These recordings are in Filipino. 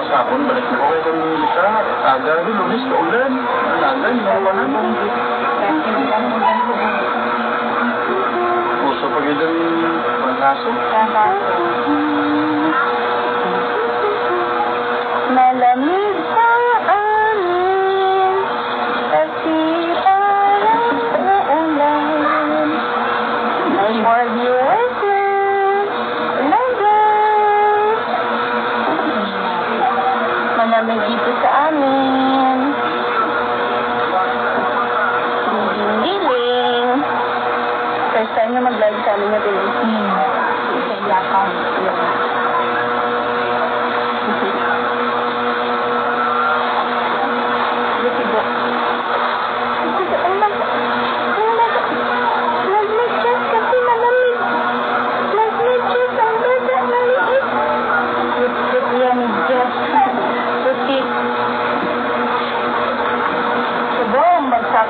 Kapon, balik mo kayo kung isa. Aga, lunis ka ulan. Alagan, nawa na mo. Puso pag yun ang kaso. Malamig sa amin kasi parang uulan. May more viewers malamig dito sa amin. Diling. First time na mag-live sa amin na Pilipinas. Sa Yakang.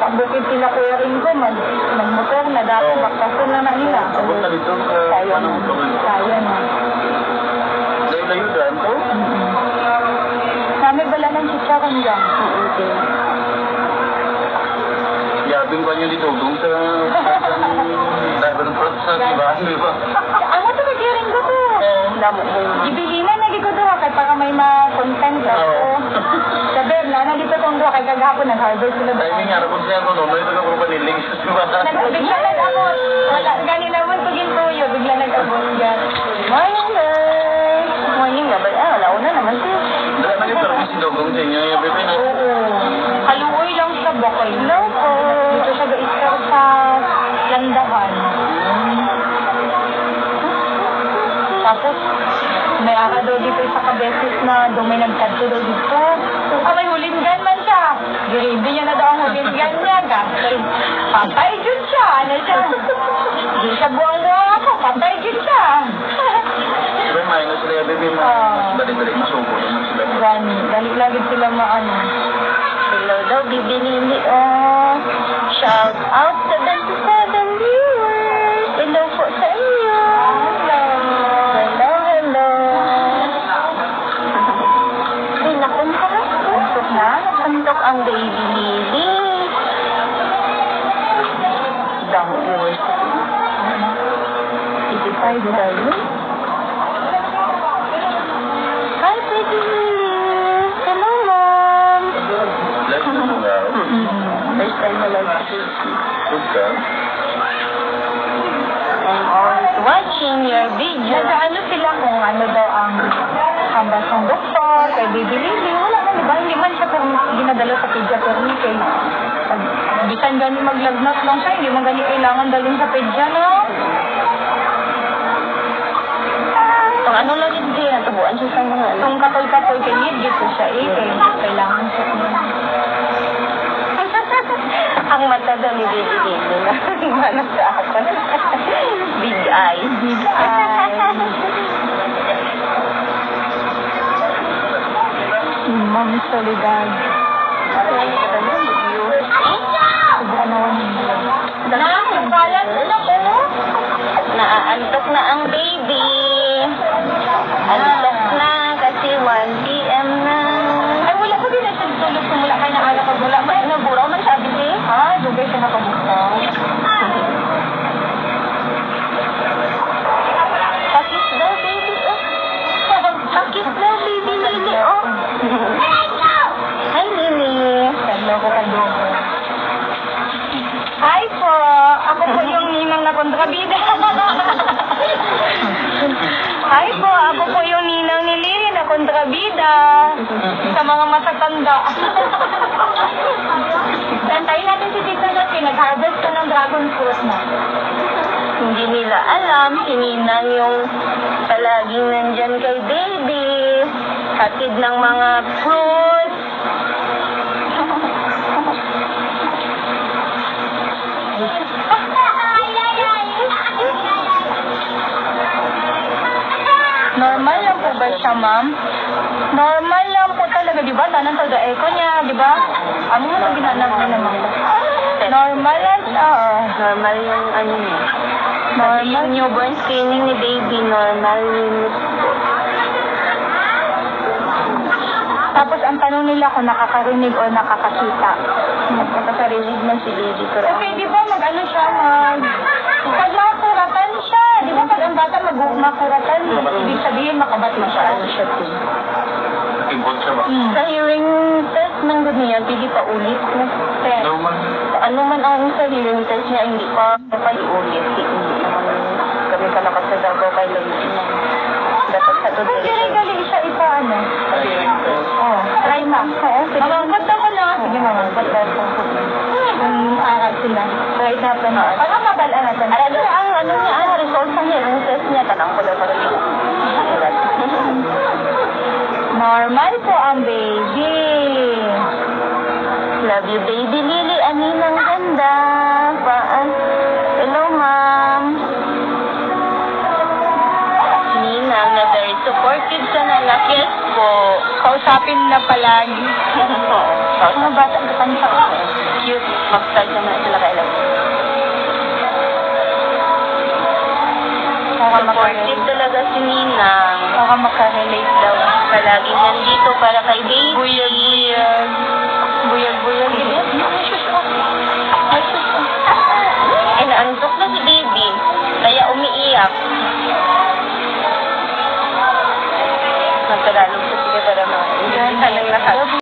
Bukid sila kuya rin ko, mag-motor na dapat bakasun na nila. Abot na dito sa panahon ko. Sayang na. Layo-layo daan to? Kami bala ng chicharon dyan. Okay. Yabing pa niyo dito, doon sa Diamond Fruit sa Tibahan, di ba? Ano ito mag-hearing ko to? Ibilinan na dito to, kaya para may ma-content ako. Sabi, na dito itong kay kagahapon, nag-harvest sila doon. Timing nga, kung siya ko, no, ito na kung panilig sa Tibahan. Bigla nag-abot. Ganina mo, pagin tuyo, bigla nag-abot yan. Morning, guys. Morning nga ba? Wala una naman to. Dala na yung parang sinugong sa inyo, yung bebe na. Oo. Haluoy lang sa bakay. Hello po. Dito siya ga-istar sa landahan. Tapos, may ara daw dito sa kabeses na doon may nagtadto daw dito. May hulinggan man siya. Giribi niya na daw ang hulinggan niya. Patay dyan siya. Ano siya? Di siya buwang-buwang ako. Patay dyan siya. Diba minus na yung bebe mo? Balik-balik masuko naman sila. Gani. Dalik-lagid sila maano. Hello daw, bibinili. Shout out sa 27 viewers. Hello po sa inyo. Hello. Ay, nakuntok na. Nakuntok na? Nakuntok ang baby Lily. Dangos. 85 tayo. Hi, baby Lily. Hello, Mom. Live na mo nga. First time na live sa baby. Good ka? I'm always watching your video. Nag-ano sila kung ano daw ang hambas ng doktor, kay Baby Lily. Wala na, diba? Hindi man siya kung ginadala sa pediatrician kay bisan gani maglagnat lang siya, hindi man gani kailangan dalhin sa pedya, no? Kung ano lang hindi, natubuan siya sa mga kung katol-katol kay need dito siya kailangan siya ang mata daw ni Baby Lily na mana sa ako. Big eyes. Big eyes. Mom Soledad. Naaantok na ang baby. Antok na kasi 1 p.m. na. Ay, wala ko din na siya tulog kumula kayo na ala pag wala. Naburaw man sabi niya. Dugay siya nakabuktaw. Pakis daw, baby. Pakis daw, baby Lily. Hi, Lily. Hello ko ka doon. Hi po. Ako po yung ninang na kontrabida. Hi po. Ako po yung ninang ni Lily na kontrabida. Sa mga matatanda. Tantayin natin si Tita Lucy. Nag-harvest ka ng dragon fruit na. Hindi nila alam. Si Ninang yung palaging nandyan kay baby. Hatid ng mga fruits. Normal lang po ba siya, ma'am? Normal lang po talaga, di ba? Tanan to the echo niya, di ba? Amo mo nang ginanap niya naman. Normal lang siya. Normal yung ano niya. Normal. Yung newborn screening ni baby, normal limit po. Tapos ang tanong nila kung nakakarinig o nakakakita. Nakakarinig man si baby ko. Kasi di ba mag-ano siya, pag makuratan siya, di ba pag ang bata makuratan, ibig sabihin makabat na siya. Timbot siya ba? Sa hearing test man gud niya, pili pa ulit na. Kaya, Daw man. ano man ang sa hearing test niya, hindi pa ulit. Hindi naman kami kalakas sa Davao kay Luis na. Dapat sa to Pag gali siya ipaano? Oh, try na. Oo, sige. Mamangkot ako na. Sige, mamangkot ako. Aral sila. Try natin. Para mabalaan natin. Ano ang ano niya, ang result sa hearing test niya, tanang ko daw para siya. Normal po ang baby. Love you, baby Lily. Aninang ganda. Hello, ma'am. Nina, na very supportive sa nanak. Yes po. Kausapin na palagi. Mga bata ka kanta ko. Cute. Mag-start naman sila kailan. Supportive talaga si Ninang. Baka makarelate daw. Palagi nandito para kay baby. Buyag-buyag. Buyag-buyag.